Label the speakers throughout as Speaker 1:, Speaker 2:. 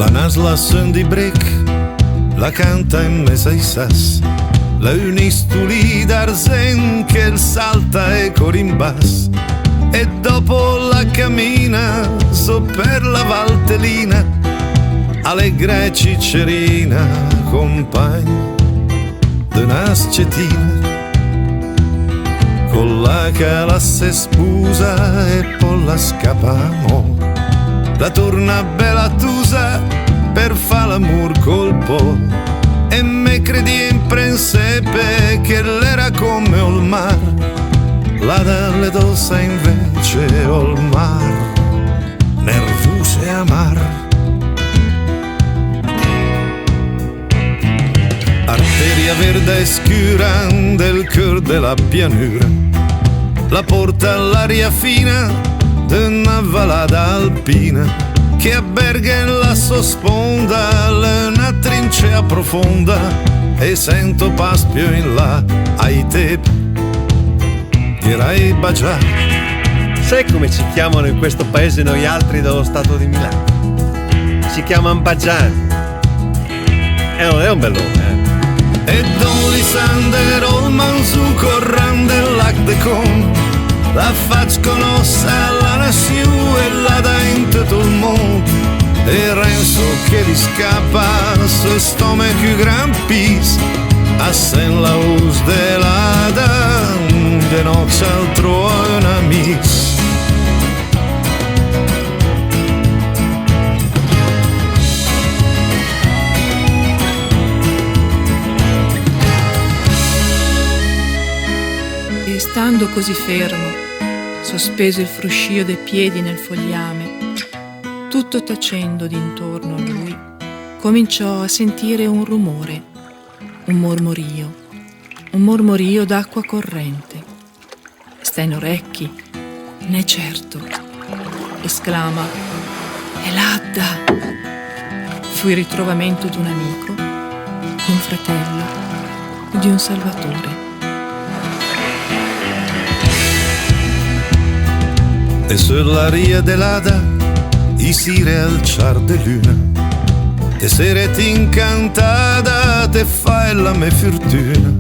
Speaker 1: La nasla son di brick, la canta in mezzo ai sas, la unistuli d'arsen che il salta e corimbas, e dopo la cammina so per la Valtellina, allegra e ciccerina, compagna d'una scetina, con la che la se spusa e poi la scappa mo, la torna bella tusa per fa l'amor col po', e me credi in prensepe che l'era come il mar, la dalle dossa invece il mar nervoso e amar. Arteria verde e scura del cœur della pianura, la porta all'aria fina d'una vallata alpina che alberga in la sua sponda una trincea profonda, e sento pas più in là ai te direi bacià.
Speaker 2: Sai come ci chiamano in questo paese noi altri dello stato di Milano? Si chiamano Bagiani. È un bel nome,
Speaker 1: E Don Lisander Olman su corran del lac de Con, la fac conoscere la nazione e la da in tutto il mondo, e Renzo che gli scappa su stomaco più gran pis, a sen la us de la dan de nox altro un amis.
Speaker 3: E stando così fermo, sospeso il fruscio dei piedi nel fogliame, tutto tacendo d'intorno a lui, cominciò a sentire un rumore, un mormorio d'acqua corrente. Sta in orecchi, n'è certo. Esclama: è l'Adda! Fu il ritrovamento d'un amico, di un fratello, di un salvatore.
Speaker 1: E sulla ria dell'Ada i sire al char de luna, te seret incantada te fai la me fortuna,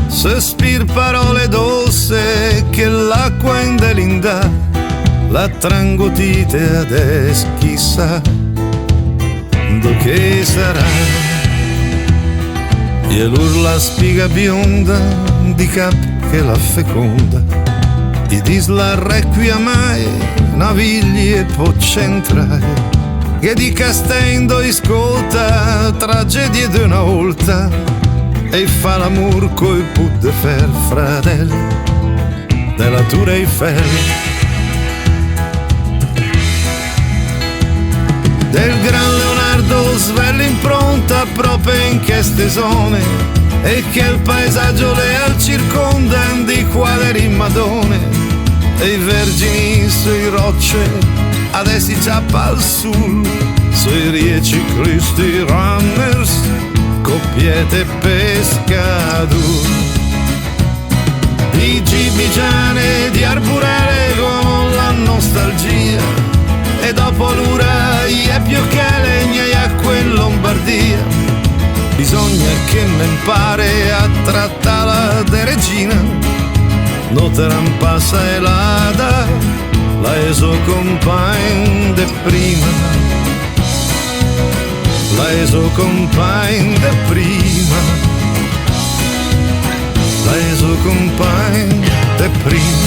Speaker 1: sospir parole dolce che l'acqua in delinda, la trangotite adesso chissà do che sarà. E l'urla spiga bionda di cap che la feconda, i disla requiamai, navigli e pocentrae, che di Castendo iscolta tragedie d'una volta, e fa l'amor coi put de fer fratelli della Tour Eiffel. Del gran Leonardo svella impronta proprio in queste zone, e che il paesaggio le al circondan di quadri madone, e i vergini sui rocce adesso ciappa al sul, sui rieci cristi runners coppiete pescadur, i gibigiane di arburare con la nostalgia, e dopo l'ura è più che legna e acqua in Lombardia. Bisogna che me impare a trattarla de regina, no te rampassa e l'Ada, la eso compagne de prima, la eso compagne de prima, la eso compagne de prima.